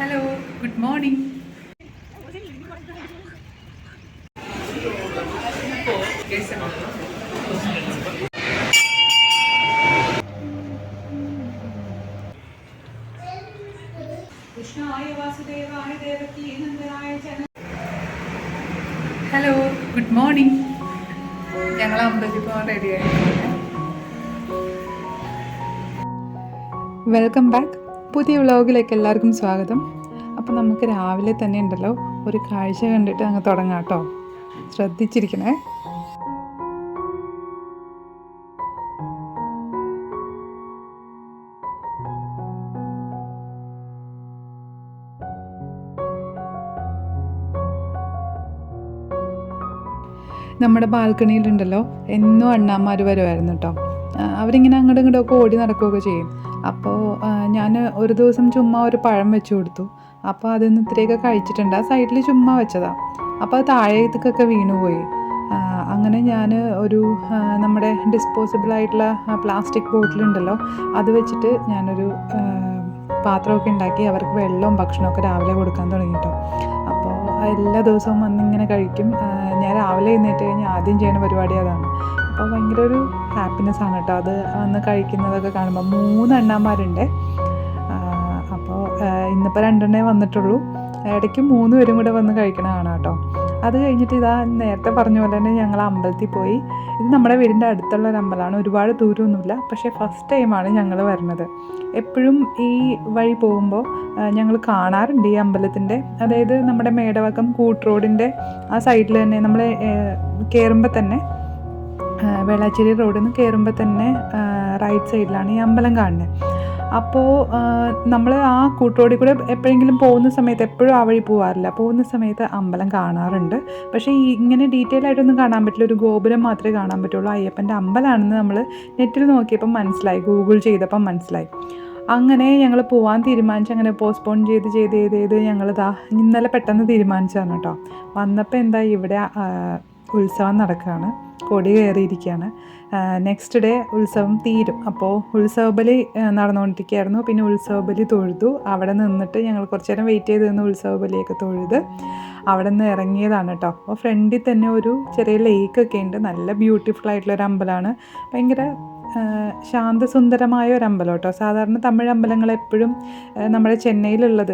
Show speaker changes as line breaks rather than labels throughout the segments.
Hello, good morning. Hello good morning. ഞങ്ങൾ അമ്പലത്തിൽ പോകാൻ റെഡി ആയിട്ടുണ്ട്. Welcome back. പുതിയ വ്ളോഗിലേക്ക് എല്ലാവർക്കും സ്വാഗതം. അപ്പം നമുക്ക് രാവിലെ തന്നെ ഉണ്ടല്ലോ ഒരു കാഴ്ച കണ്ടിട്ട് അങ്ങ് തുടങ്ങാം കേട്ടോ. ശ്രദ്ധിച്ചിരിക്കണേ. നമ്മുടെ ബാൽക്കണിയിലുണ്ടല്ലോ എന്നും അണ്ണാമാർ വരുമായിരുന്നു കേട്ടോ. അവരിങ്ങനെ അങ്ങോട്ടും ഇങ്ങോട്ടൊക്കെ ഓടി നടക്കുകയൊക്കെ ചെയ്യും. അപ്പോൾ ഞാൻ ഒരു ദിവസം ചുമ്മാ ഒരു പഴം വെച്ച് കൊടുത്തു. അപ്പോൾ അതിൽ നിന്ന് ഇത്രയൊക്കെ കഴിച്ചിട്ടുണ്ട്. ആ സൈഡിൽ ചുമ്മാ വെച്ചതാണ്. അപ്പോൾ അത് താഴേക്കൊക്കെ വീണുപോയി. അങ്ങനെ ഞാൻ ഒരു നമ്മുടെ ഡിസ്പോസിബിൾ ആയിട്ടുള്ള പ്ലാസ്റ്റിക് ബോട്ടിലുണ്ടല്ലോ അത് വെച്ചിട്ട് ഞാനൊരു പാത്രമൊക്കെ ഉണ്ടാക്കി അവർക്ക് വെള്ളവും ഭക്ഷണമൊക്കെ രാവിലെ കൊടുക്കാൻ തുടങ്ങി കേട്ടോ. അപ്പോൾ എല്ലാ ദിവസവും വന്നിങ്ങനെ കഴിക്കും. ഞാൻ രാവിലെ എഴുന്നേറ്റ് കഴിഞ്ഞാൽ ആദ്യം ചെയ്യുന്ന പരിപാടി അതാണ്. അപ്പോൾ ഭയങ്കര ഒരു ഹാപ്പിനെസ് ആണ് കേട്ടോ അത് വന്ന് കഴിക്കുന്നതൊക്കെ കാണുമ്പോൾ. 3 അണ്ണാമാരുണ്ട്. അപ്പോൾ ഇന്നിപ്പോൾ 2 വന്നിട്ടുള്ളൂ. ഇടയ്ക്ക് 3 പേരും കൂടെ വന്ന് കഴിക്കണതാണ് കേട്ടോ. അത് കഴിഞ്ഞിട്ട് ഇതാ നേരത്തെ പറഞ്ഞ പോലെ തന്നെ ഞങ്ങൾ അമ്പലത്തിൽ പോയി. ഇത് നമ്മുടെ വീടിൻ്റെ അടുത്തുള്ള ഒരു അമ്പലമാണ്. ഒരുപാട് ദൂരമൊന്നുമില്ല. പക്ഷേ ഫസ്റ്റ് ടൈമാണ് ഞങ്ങൾ വരുന്നത്. എപ്പോഴും ഈ വഴി പോകുമ്പോൾ ഞങ്ങൾ കാണാറുണ്ട് ഈ അമ്പലത്തിൻ്റെ, അതായത് നമ്മുടെ മേടവക്കം കൂട്ട് റോഡിൻ്റെ ആ സൈഡിൽ തന്നെ നമ്മൾ കയറുമ്പോൾ തന്നെ വേളാച്ചേരി റോഡിൽ നിന്ന് കയറുമ്പോൾ തന്നെ റൈറ്റ് സൈഡിലാണ് ഈ അമ്പലം കാണുന്നത്. അപ്പോൾ നമ്മൾ ആ കൂട്ടുറോഡിൽ കൂടെ എപ്പോഴെങ്കിലും പോകുന്ന സമയത്ത്, എപ്പോഴും ആ വഴി പോകാറില്ല, പോകുന്ന സമയത്ത് അമ്പലം കാണാറുണ്ട്. പക്ഷേ ഇങ്ങനെ ഡീറ്റെയിൽ ആയിട്ടൊന്നും കാണാൻ പറ്റില്ല. ഒരു ഗോപുരം മാത്രമേ കാണാൻ പറ്റുള്ളൂ. അയ്യപ്പൻ്റെ അമ്പലമാണെന്ന് നമ്മൾ നെറ്റിൽ നോക്കിയപ്പം മനസ്സിലായി, ഗൂഗിൾ ചെയ്തപ്പം മനസ്സിലായി. അങ്ങനെ ഞങ്ങൾ പോകാൻ തീരുമാനിച്ച് അങ്ങനെ പോസ്റ്റ്പോൺ ചെയ്ത് ഞങ്ങളിതാ ഇന്നലെ പെട്ടെന്ന് തീരുമാനിച്ചതാണ് കേട്ടോ. വന്നപ്പോൾ എന്താ ഇവിടെ ഉത്സവം നടക്കുകയാണ്, കൊടി കയറിയിരിക്കുകയാണ്. നെക്സ്റ്റ് ഡേ ഉത്സവം തീരും. അപ്പോൾ ഉത്സവബലി നടന്നുകൊണ്ടിരിക്കുകയായിരുന്നു. പിന്നെ ഉത്സവബലി തൊഴുതു. അവിടെ നിന്നിട്ട് ഞങ്ങൾ കുറച്ച് നേരം വെയിറ്റ് ചെയ്ത് നിന്ന് ഉത്സവബലിയൊക്കെ തൊഴുത് അവിടെ നിന്ന് ഇറങ്ങിയതാണ് കേട്ടോ. അപ്പോൾ ഫ്രണ്ടിൽ തന്നെ ഒരു ചെറിയ ലേക്കൊക്കെ ഉണ്ട്. നല്ല ബ്യൂട്ടിഫുൾ ആയിട്ടുള്ളൊരു അമ്പലമാണ്. ഭയങ്കര ശാന്തസുന്ദരമായ ഒരു അമ്പലം കേട്ടോ. സാധാരണ തമിഴ് അമ്പലങ്ങൾ എപ്പോഴും നമ്മുടെ ചെന്നൈയിലുള്ളത്,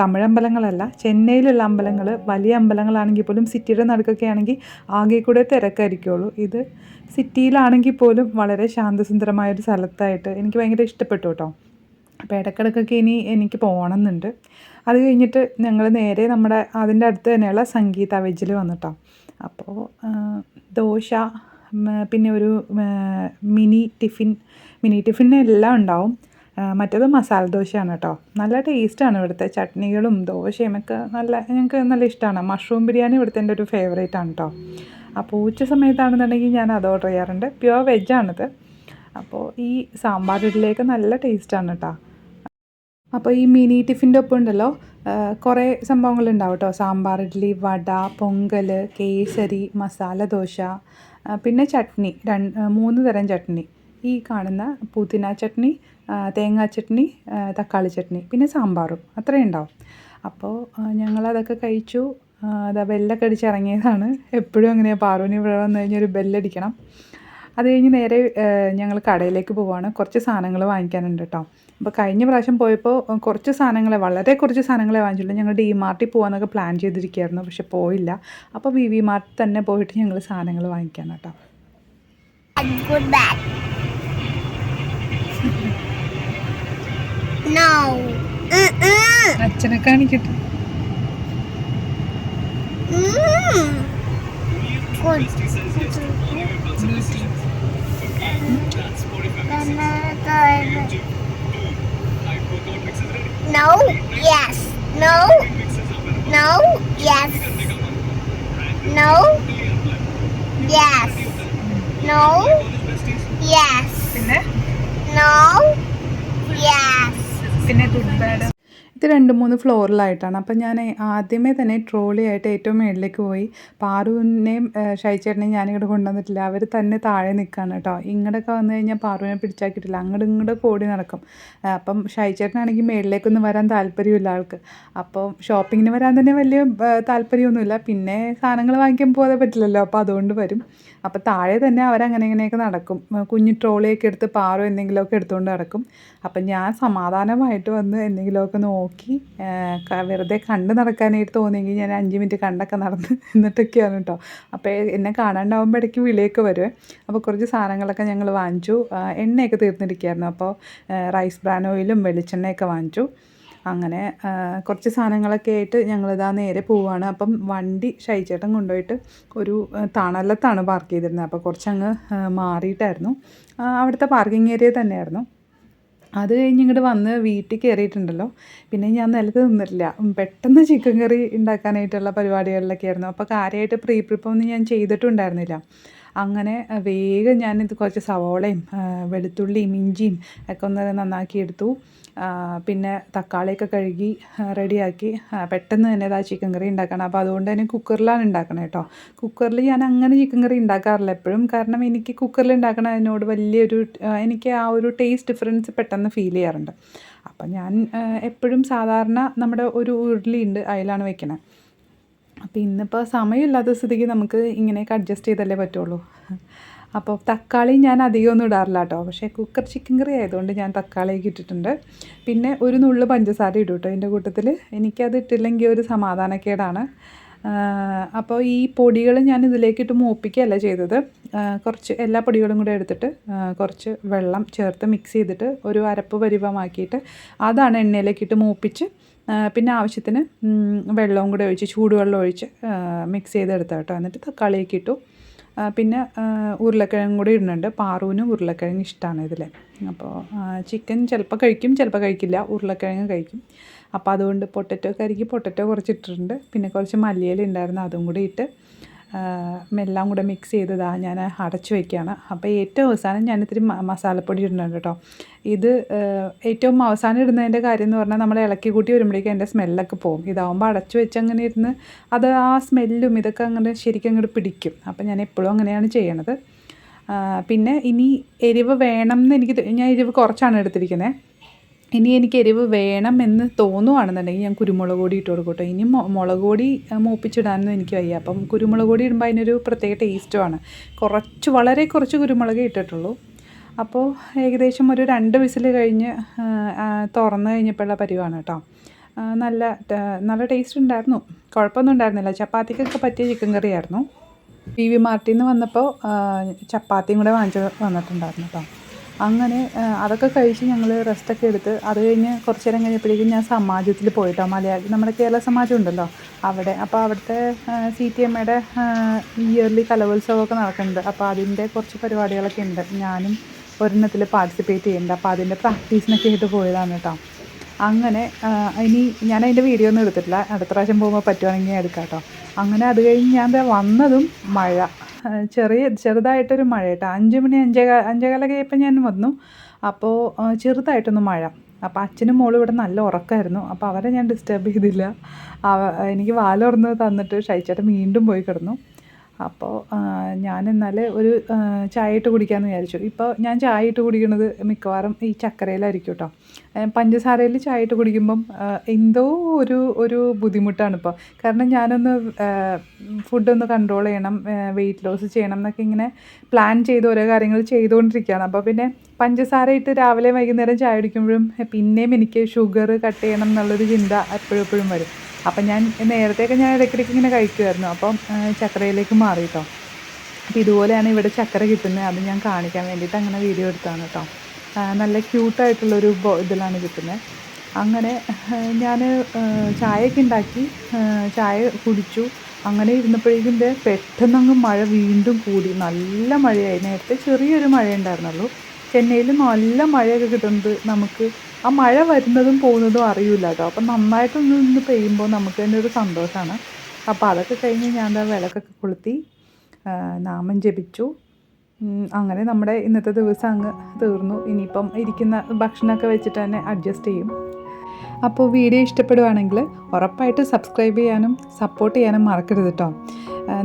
തമിഴ് അമ്പലങ്ങളല്ല, ചെന്നൈയിലുള്ള അമ്പലങ്ങൾ വലിയ അമ്പലങ്ങളാണെങ്കിൽ പോലും സിറ്റിയുടെ നടുക്കൊക്കെ ആണെങ്കിൽ ആകെ കൂടെ തിരക്കായിരിക്കുള്ളൂ. ഇത് സിറ്റിയിലാണെങ്കിൽ പോലും വളരെ ശാന്തസുന്ദരമായൊരു സ്ഥലത്തായിട്ട് എനിക്ക് ഭയങ്കര ഇഷ്ടപ്പെട്ടു കേട്ടോ. അപ്പോൾ ഇടയ്ക്കിടയ്ക്കൊക്കെ ഇനി എനിക്ക് പോകണമെന്നുണ്ട്. അത് കഴിഞ്ഞിട്ട് ഞങ്ങൾ നേരെ നമ്മുടെ അതിൻ്റെ അടുത്ത് തന്നെയുള്ള സംഗീത വെജിൽ വന്നിട്ടോ. അപ്പോൾ ദോശ, പിന്നെ ഒരു മിനി ടിഫിൻ എല്ലാം ഉണ്ടാവും. മറ്റേത് മസാല ദോശയാണ് കേട്ടോ. നല്ല ടേസ്റ്റാണ് ഇവിടുത്തെ ചട്നികളും ദോശയും ഒക്കെ. ഞങ്ങൾക്ക് നല്ല ഇഷ്ടമാണ്. മഷ്റൂം ബിരിയാണി ഇവിടുത്തെ എൻ്റെ ഒരു ഫേവറേറ്റ് ആണ് കേട്ടോ. അപ്പോൾ ഉച്ച സമയത്താണെന്നുണ്ടെങ്കിൽ ഞാൻ അത് ഓർഡർ ചെയ്യാറുണ്ട്. പ്യുവർ വെജാണിത്. അപ്പോൾ ഈ സാമ്പാർ ഇഡ്ഡലിയൊക്കെ നല്ല ടേസ്റ്റാണ് കേട്ടോ. അപ്പോൾ ഈ മിനി ടിഫിൻ്റെ ഒപ്പം ഉണ്ടല്ലോ കുറേ സംഭവങ്ങളുണ്ടാവും കേട്ടോ. സാമ്പാർ ഇഡ്ഡലി, വട, പൊങ്കൽ, കേസരി, മസാല ദോശ, പിന്നെ ചട്നി, 3 തരം ചട്നി. ഈ കാണുന്ന പുതിന ചട്നി, തേങ്ങാ ചട്നി, തക്കാളി ചട്നി, പിന്നെ സാമ്പാറും, അത്രയും ഉണ്ടാവും. അപ്പോൾ ഞങ്ങളതൊക്കെ കഴിച്ചു. അതാ ബെല്ലൊക്കെ അടിച്ചിറങ്ങിയതാണ്. എപ്പോഴും അങ്ങനെയാണ്. പാറുവിന് ഇവിടെ വന്നു കഴിഞ്ഞാൽ ഒരു ബെല്ലടിക്കണം. അത് കഴിഞ്ഞ് നേരെ ഞങ്ങൾ കടയിലേക്ക് പോവുകയാണ്. കുറച്ച് സാധനങ്ങൾ വാങ്ങിക്കാനുണ്ട് കേട്ടോ. അപ്പോൾ കഴിഞ്ഞ പ്രാവശ്യം പോയപ്പോൾ വളരെ കുറച്ച് സാധനങ്ങളെ വാങ്ങിച്ചുള്ളൂ. ഞങ്ങൾ DMart പോകാമെന്നൊക്കെ പ്ലാൻ ചെയ്തിരിക്കുകയായിരുന്നു. പക്ഷെ പോയില്ല. അപ്പോൾ VV Mart തന്നെ പോയിട്ട് ഞങ്ങൾ സാധനങ്ങൾ വാങ്ങിക്കാൻ കേട്ടോ. അച്ഛനെ കാണിക്കട്ടെ.
No, yes, no, no, yes, no, yes, no, yes,
പിന്നെ
no, yes.
പിന്നെ ടൂത്ത് പാഡ്. ഇത് 2-3 ഫ്ലോറിലായിട്ടാണ്. അപ്പം ഞാൻ ആദ്യമേ തന്നെ ട്രോളിയായിട്ട് ഏറ്റവും മുകളിലേക്ക് പോയി. പാറുവിനെയും ഷൈച്ചേട്ടനെയും ഞാനിങ്ങോട്ട് കൊണ്ടുവന്നിട്ടില്ല. അവർ തന്നെ താഴെ നിൽക്കുകയാണ് കേട്ടോ. ഇങ്ങോട്ടൊക്കെ വന്നു കഴിഞ്ഞാൽ പാറുവിനെ പിടിച്ചാൽ കിട്ടില്ല. ഇങ്ങോട്ടൊക്കെ ഓടി നടക്കും. അപ്പം ഷൈച്ചേട്ടനാണെങ്കിൽ മുകളിലേക്കൊന്നും വരാൻ താല്പര്യമില്ല ആൾക്ക്. അപ്പോൾ ഷോപ്പിങ്ങിന് വരാൻ തന്നെ വലിയ താല്പര്യമൊന്നുമില്ല. പിന്നെ സാധനങ്ങൾ വാങ്ങിക്കാൻ പോകാതെ പറ്റില്ലല്ലോ. അപ്പോൾ അതുകൊണ്ട് വരും. അപ്പോൾ താഴെ തന്നെ അവരങ്ങനെ ഇങ്ങനെയൊക്കെ നടക്കും. കുഞ്ഞു ട്രോളിയൊക്കെ എടുത്ത് പാറു എന്തെങ്കിലുമൊക്കെ എടുത്തുകൊണ്ട് നടക്കും. അപ്പം ഞാൻ സമാധാനമായിട്ട് വന്ന് എന്തെങ്കിലുമൊക്കെ നോക്കി വെറുതെ കണ്ട് നടക്കാനായിട്ട് തോന്നിയെങ്കിൽ ഞാൻ 5 മിനിറ്റ് കണ്ടൊക്കെ നടന്ന് എന്നിട്ടൊക്കെയാണ് കേട്ടോ. അപ്പോൾ എന്നെ കാണാണ്ടാവുമ്പോൾ ഇടയ്ക്ക് വിളിയൊക്കെ വരുവേ. അപ്പോൾ കുറച്ച് സാധനങ്ങളൊക്കെ ഞങ്ങൾ വാങ്ങിച്ചു. എണ്ണയൊക്കെ തീർന്നിരിക്കുകയായിരുന്നു. അപ്പോൾ റൈസ് ബ്രാൻ ഓയിലും വെളിച്ചെണ്ണയൊക്കെ വാങ്ങിച്ചു. അങ്ങനെ കുറച്ച് സാധനങ്ങളൊക്കെ ആയിട്ട് ഞങ്ങളിതാ നേരെ പോവുകയാണ്. അപ്പം വണ്ടി ഷൈച്ചേട്ടൻ കൊണ്ടുപോയിട്ട് ഒരു തണലത്താണ് പാർക്ക് ചെയ്തിരുന്നത്. അപ്പോൾ കുറച്ചങ്ങ് മാറിയിട്ടായിരുന്നു. അവിടുത്തെ പാർക്കിംഗ് ഏരിയ തന്നെയായിരുന്നു. അത് കഴിഞ്ഞ് ഇങ്ങോട്ട് വന്ന് വീട്ടിൽ കയറിയിട്ടുണ്ടല്ലോ, പിന്നെ ഞാൻ നിലത്ത് നിന്നിട്ടില്ല. പെട്ടെന്ന് ചിക്കൻ കറി ഉണ്ടാക്കാനായിട്ടുള്ള പരിപാടികളിലൊക്കെ ആയിരുന്നു. അപ്പോൾ കാര്യമായിട്ട് പ്രിപ്പൊന്നും ഞാൻ ചെയ്തിട്ടുണ്ടായിരുന്നില്ല. അങ്ങനെ വേഗം ഞാനിത് കുറച്ച് സവോളയും വെളുത്തുള്ളിയും ഇഞ്ചിയും ഒക്കെ ഒന്ന് നന്നാക്കി എടുത്തു. പിന്നെ തക്കാളിയൊക്കെ കഴുകി റെഡിയാക്കി പെട്ടെന്ന് തന്നെ ഇതാ ചിക്കൻ കറി ഉണ്ടാക്കണം. അപ്പോൾ അതുകൊണ്ട് തന്നെ കുക്കറിലാണ് ഉണ്ടാക്കണത് കേട്ടോ. കുക്കറിൽ ഞാൻ അങ്ങനെ ചിക്കൻ കറി ഉണ്ടാക്കാറില്ല എപ്പോഴും. കാരണം എനിക്ക് കുക്കറിൽ ഉണ്ടാക്കണതിനോട് വലിയൊരു എനിക്ക് ആ ഒരു ടേസ്റ്റ് ഡിഫറൻസ് പെട്ടെന്ന് ഫീൽ ചെയ്യാറുണ്ട്. അപ്പം ഞാൻ എപ്പോഴും സാധാരണ നമ്മുടെ ഒരു ഉരുളിയുണ്ട്, അതിലാണ് വെക്കണത്. അപ്പോൾ ഇന്നിപ്പോൾ സമയമില്ലാത്ത സ്ഥിതിക്ക് നമുക്ക് ഇങ്ങനെയൊക്കെ അഡ്ജസ്റ്റ് ചെയ്തല്ലേ പറ്റുള്ളൂ. അപ്പോൾ തക്കാളി ഞാൻ അധികമൊന്നും ഇടാറില്ല കേട്ടോ. പക്ഷേ കുക്കർ ചിക്കൻ കറി ആയതുകൊണ്ട് ഞാൻ തക്കാളിയൊക്കെ ഇട്ടിട്ടുണ്ട്. പിന്നെ ഒരു നുള്ളു പഞ്ചസാര ഇടും കേട്ടോ ഇതിൻ്റെ കൂട്ടത്തിൽ. എനിക്കത് ഇട്ടില്ലെങ്കിൽ ഒരു സമാധാനക്കേടാണ്. അപ്പോൾ ഈ പൊടികൾ ഞാൻ ഇതിലേക്കിട്ട് മൂപ്പിക്കുകയല്ല ചെയ്തത്. കുറച്ച് എല്ലാ പൊടികളും കൂടെ എടുത്തിട്ട് കുറച്ച് വെള്ളം ചേർത്ത് മിക്സ് ചെയ്തിട്ട് ഒരു അരപ്പ് പരുവമാക്കിയിട്ട് അതാണ് എണ്ണയിലേക്കിട്ട് മൂപ്പിച്ച് പിന്നെ ആവശ്യത്തിന് വെള്ളവും കൂടെ ഒഴിച്ച് ചൂടുവെള്ളം ഒഴിച്ച് മിക്സ് ചെയ്തെടുത്ത കേട്ടോ. എന്നിട്ട് തക്കാളിയൊക്കെ ഇട്ടു. പിന്നെ ഉരുളക്കിഴങ്ങും കൂടി ഇടുന്നുണ്ട്. പാറുവിനും ഉരുളക്കിഴങ്ങ് ഇഷ്ടമാണ് ഇതിൽ. അപ്പോൾ ചിക്കൻ ചിലപ്പോൾ കഴിക്കും, ചിലപ്പോൾ കഴിക്കില്ല. ഉരുളക്കിഴങ്ങ് കഴിക്കും. അപ്പോൾ അതുകൊണ്ട് പൊട്ടറ്റോ കറിക്ക് പൊട്ടറ്റോ കുറച്ച് ഇട്ടിട്ടുണ്ട്. പിന്നെ കുറച്ച് മല്ലിയില ഉണ്ടായിരുന്നു, അതും കൂടി ഇട്ട് എല്ലാം കൂടെ മിക്സ് ചെയ്തതാ ഞാൻ അടച്ചു വയ്ക്കുകയാണ്. അപ്പോൾ ഏറ്റവും അവസാനം ഞാനിത്തിരി മസാലപ്പൊടി ഇടുന്നുണ്ട് കേട്ടോ. ഇത് ഏറ്റവും അവസാനം ഇടുന്നതിൻ്റെ കാര്യം എന്ന് പറഞ്ഞാൽ നമ്മൾ ഇളക്കി കൂട്ടി വരുമ്പോഴേക്കും അതിൻ്റെ സ്മെല്ലൊക്കെ പോകും. ഇതാവുമ്പോൾ അടച്ചു വെച്ച് അങ്ങനെ ഇരുന്ന് അത് ആ സ്മെല്ലും ഇതൊക്കെ അങ്ങനെ ശരിക്കും അങ്ങോട്ട് പിടിക്കും. അപ്പോൾ ഞാൻ എപ്പോഴും അങ്ങനെയാണ് ചെയ്യണത്. പിന്നെ ഇനി എരിവ് വേണം എന്ന് ഞാൻ എരിവ് കുറച്ചാണ് എടുത്തിരിക്കുന്നത്. ഇനി എനിക്ക് എരിവ് വേണമെന്ന് തോന്നുവാണെന്നുണ്ടെങ്കിൽ ഞാൻ കുരുമുളക് പൊടി ഇട്ട് കൊടുക്കും കേട്ടോ. ഇനി മുളക് പൊടി മൂപ്പിച്ചിടാനൊന്നും എനിക്ക് വയ്യ. അപ്പം കുരുമുളക് പൊടി ഇടുമ്പോൾ അതിനൊരു പ്രത്യേക ടേസ്റ്റുമാണ്. വളരെ കുറച്ച് കുരുമുളകേ ഇട്ടിട്ടുള്ളൂ. അപ്പോൾ ഏകദേശം ഒരു 2 വിസിൽ കഴിഞ്ഞ് തുറന്ന് കഴിഞ്ഞപ്പോഴുള്ള പരിവാണ് കേട്ടോ. നല്ല ടേസ്റ്റ് ഉണ്ടായിരുന്നു, കുഴപ്പമൊന്നും ഉണ്ടായിരുന്നില്ല. ചപ്പാത്തിക്കൊക്കെ പറ്റിയ ചിക്കൻ കറിയായിരുന്നു. PV മാർട്ടിൽ നിന്ന് വന്നപ്പോൾ ചപ്പാത്തിയും കൂടെ വാങ്ങിച്ച് വന്നിട്ടുണ്ടായിരുന്നു കേട്ടോ. അങ്ങനെ അതൊക്കെ കഴിച്ച് ഞങ്ങൾ റെസ്റ്റൊക്കെ എടുത്ത് അത് കഴിഞ്ഞ് കുറച്ച് നേരം കഴിഞ്ഞപ്പോഴേക്കും ഞാൻ സമാജത്തിൽ പോയിട്ടോ. നമ്മുടെ കേരള സമാജം ഉണ്ടല്ലോ അവിടെ. അപ്പോൾ അവിടുത്തെ CTMയുടെ ഇയർലി കലോത്സവമൊക്കെ നടക്കുന്നുണ്ട്. അപ്പോൾ അതിൻ്റെ കുറച്ച് പരിപാടികളൊക്കെ ഉണ്ട്. ഞാനും ഒരെണ്ണത്തിൽ പാർട്ടിസിപ്പേറ്റ് ചെയ്യുന്നുണ്ട്. അപ്പോൾ അതിൻ്റെ പ്രാക്ടീസിനൊക്കെ ആയിട്ട് പോയതാണ് കേട്ടോ. അങ്ങനെ ഇനി ഞാൻ അതിൻ്റെ വീഡിയോ ഒന്നും എടുത്തിട്ടില്ല. അടുത്ത പ്രാവശ്യം പോകുമ്പോൾ പറ്റുവാണെങ്കിൽ എടുക്കാം കേട്ടോ. അങ്ങനെ അത് കഴിഞ്ഞ് ഞാൻ വന്നതും മഴ, ചെറുതായിട്ടൊരു മഴ കേട്ടോ. 5 മണി 5:15 ആയപ്പോൾ ഞാൻ വന്നു. അപ്പോൾ ചെറുതായിട്ടൊന്ന് മഴ. അപ്പോൾ അച്ഛനും മോളും ഇവിടെ നല്ല ഉറക്കമായിരുന്നു. അപ്പോൾ അവരെ ഞാൻ ഡിസ്റ്റർബ് ചെയ്തില്ല. എനിക്ക് വാലുറന്ന് തന്നിട്ട് ഷൈച്ചേട്ടൻ വീണ്ടും പോയി കിടന്നു. അപ്പോൾ ഞാൻ എന്നാൽ ഒരു ചായ ഇട്ട് കുടിക്കാമെന്ന് വിചാരിച്ചു. ഇപ്പോൾ ഞാൻ ചായ ഇട്ട് കുടിക്കുന്നത് മിക്കവാറും ഈ ചക്കരയിലായിരിക്കും കേട്ടോ. പഞ്ചസാരയിൽ ചായ ഇട്ട് കുടിക്കുമ്പം എന്തോ ഒരു ബുദ്ധിമുട്ടാണ് ഇപ്പോൾ. കാരണം ഞാനൊന്ന് ഫുഡൊന്ന് കൺട്രോൾ ചെയ്യണം, വെയിറ്റ് ലോസ് ചെയ്യണം എന്നൊക്കെ ഇങ്ങനെ പ്ലാൻ ചെയ്ത് ഓരോ കാര്യങ്ങൾ ചെയ്തുകൊണ്ടിരിക്കുകയാണ്. അപ്പോൾ പിന്നെ പഞ്ചസാര ഇട്ട് രാവിലെ വൈകുന്നേരം ചായ കുടിക്കുമ്പോഴും പിന്നെയും എനിക്ക് ഷുഗർ കട്ട് ചെയ്യണം എന്നുള്ളൊരു ചിന്ത എപ്പോഴും വരും. അപ്പം ഞാൻ നേരത്തെയൊക്കെ ഞാൻ ഇടയ്ക്കിടയ്ക്ക് ഇങ്ങനെ കഴിക്കുമായിരുന്നു. അപ്പം ചക്കരയിലേക്ക് മാറി കേട്ടോ. അപ്പോൾ ഇതുപോലെയാണ് ഇവിടെ ചക്കര കിട്ടുന്നത്. അത് ഞാൻ കാണിക്കാൻ വേണ്ടിയിട്ട് അങ്ങനെ വീഡിയോ എടുത്താണ് കേട്ടോ. നല്ല ക്യൂട്ടായിട്ടുള്ളൊരു ഇതിലാണ് കിട്ടുന്നത്. അങ്ങനെ ഞാൻ ചായയൊക്കെ ഉണ്ടാക്കി ചായ കുടിച്ചു. അങ്ങനെ ഇരുന്നപ്പോഴേക്കും പെട്ടെന്നങ്ങ് മഴ വീണ്ടും കൂടി. നല്ല മഴയായി. നേരത്തെ ചെറിയൊരു മഴ ഉണ്ടായിരുന്നുള്ളൂ. ചെന്നൈയിൽ നല്ല മഴയൊക്കെ കിട്ടുന്നത് നമുക്ക് ആ മഴ വരുന്നതും പോകുന്നതും അറിയില്ല കേട്ടോ. അപ്പം നന്നായിട്ടൊന്ന് പെയ്യുമ്പോൾ നമുക്ക് തന്നെ ഒരു സന്തോഷമാണ്. അപ്പോൾ അതൊക്കെ കഴിഞ്ഞ് ഞാൻ വിളക്കൊക്കെ കൊളുത്തി നാമം ജപിച്ചു. അങ്ങനെ നമ്മുടെ ഇന്നത്തെ ദിവസം അങ്ങ് തീർന്നു. ഇനിയിപ്പം ഇരിക്കുന്ന ഭക്ഷണമൊക്കെ വെച്ചിട്ട് തന്നെ അഡ്ജസ്റ്റ് ചെയ്യും. അപ്പോൾ വീഡിയോ ഇഷ്ടപ്പെടുവാണെങ്കിൽ ഉറപ്പായിട്ട് സബ്സ്ക്രൈബ് ചെയ്യാനും സപ്പോർട്ട് ചെയ്യാനും മറക്കരുത് കേട്ടോ.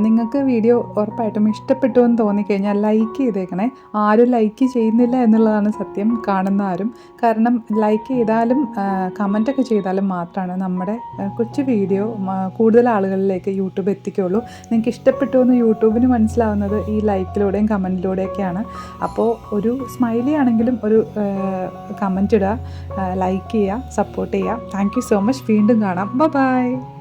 നിങ്ങൾക്ക് വീഡിയോ ഉറപ്പായിട്ടും ഇഷ്ടപ്പെട്ടു എന്ന് തോന്നിക്കഴിഞ്ഞാൽ ലൈക്ക് ചെയ്തേക്കണേ. ആരും ലൈക്ക് ചെയ്യുന്നില്ല എന്നുള്ളതാണ് സത്യം, കാണുന്ന ആരും. കാരണം ലൈക്ക് ചെയ്താലും കമൻറ്റൊക്കെ ചെയ്താലും മാത്രമാണ് നമ്മുടെ കൊച്ചു വീഡിയോ കൂടുതൽ ആളുകളിലേക്ക് യൂട്യൂബ് എത്തിക്കുകയുള്ളൂ. നിങ്ങൾക്ക് ഇഷ്ടപ്പെട്ടു എന്ന് യൂട്യൂബിന് മനസ്സിലാവുന്നത് ഈ ലൈക്കിലൂടെയും കമൻറ്റിലൂടെയൊക്കെയാണ്. അപ്പോൾ ഒരു സ്മൈലി ആണെങ്കിലും ഒരു കമൻറ്റ് ഇടുക, ലൈക്ക് ചെയ്യുക, സപ്പോർട്ട് ചെയ്യുക. Thank you so much. വീണ്ടും കാണാം. ബൈ.